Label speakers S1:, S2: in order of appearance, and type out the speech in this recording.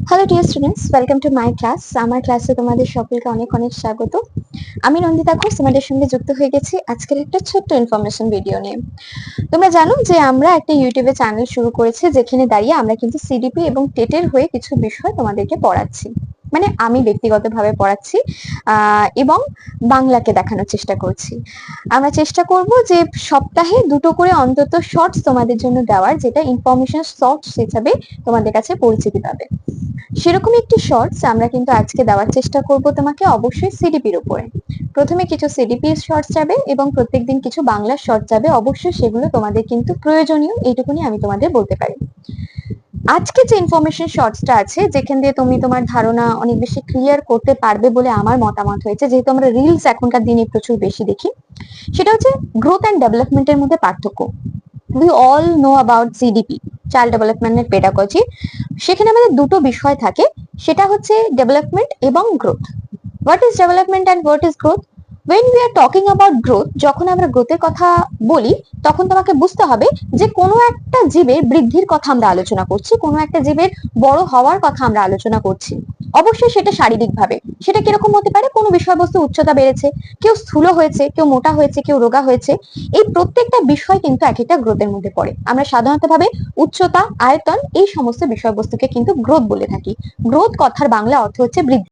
S1: Hello dear students, welcome to my class. আমার ক্লাসে তোমাদের সকলকে অনেক অনেক স্বাগত। আমি নন্দিতা ঘোষ তোমাদের সঙ্গে যুক্ত হয়ে গেছি আজকের একটা ছোট্ট ইনফরমেশন ভিডিও নিয়ে। তোমরা জানো যে আমরা একটা ইউটিউবে চ্যানেল শুরু করেছি, যেখানে দাঁড়িয়ে আমরা কিন্তু সিডিপি এবং টেটের হয়ে কিছু বিষয় তোমাদেরকে পড়াচ্ছি, মানে আমি ব্যক্তিগতভাবে পড়াচ্ছি এবং বাংলাকে দেখানোর চেষ্টা করছি। আমরা চেষ্টা করব যে সপ্তাহে দুটো করে অন্তত শর্টস তোমাদের জন্য দেওয়ার, যেটা ইনফরমেশন শর্টস হিসাবে তোমাদের কাছে পরিচিতি পাবে। সেরকম একটি শর্টস আমরা কিন্তু আজকে দেওয়ার চেষ্টা করব তোমাকে, অবশ্যই সিডিপির উপরে। প্রথমে কিছু সিডিপি শর্টস যাবে এবং প্রত্যেকদিন কিছু বাংলা শর্টস যাবে। অবশ্যই সেগুলো তোমাদের কিন্তু প্রয়োজনীয়, এইটুকুনি আমি তোমাদের বলতে পারি। আজকে যে ইনফরমেশন শর্টসটা আছে, যেখান দিয়ে তুমি তোমার ধারণা অনেক বেশি ক্লিয়ার করতে পারবে বলে আমার মতামত হয়েছে, যেহেতু আমরা রিলস এখনকার দিনে প্রচুর বেশি দেখি, সেটা হচ্ছে গ্রোথ অ্যান্ড ডেভেলপমেন্টের মধ্যে পার্থক্য। We all know about CDP, child development pedagogy. সেখানে আমাদের দুটো বিষয় থাকে, সেটা হচ্ছে ডেভেলপমেন্ট এবং growth. What is development and what is growth? When we are talking about growth, যখন আমরা গ্রোথের কথা বলি, তখন তোমাকে বুঝতে হবে যে কোনো একটা জীবের বৃদ্ধির কথা আমরা আলোচনা করছি, কোনো একটা জীবের বড় হওয়ার কথা আমরা আলোচনা করছি। অবশ্যই সেটা শারীরিক ভাবে, সেটা কিরকম হতে পারে, কোনো বিষয়বস্তু উচ্চতা বেড়েছে, কেউ স্থূল হয়েছে, কেউ মোটা হয়েছে, কেউ রোগা হয়েছে। এই প্রত্যেকটা বিষয় কিন্তু এক একটা গ্রোথের মধ্যে পড়ে। আমরা সাধারণত ভাবে উচ্চতা, আয়তন, এই সমস্ত বিষয়বস্তুকে কিন্তু গ্রোথ বলে থাকি। গ্রোথ কথার বাংলা অর্থ হচ্ছে বৃদ্ধি।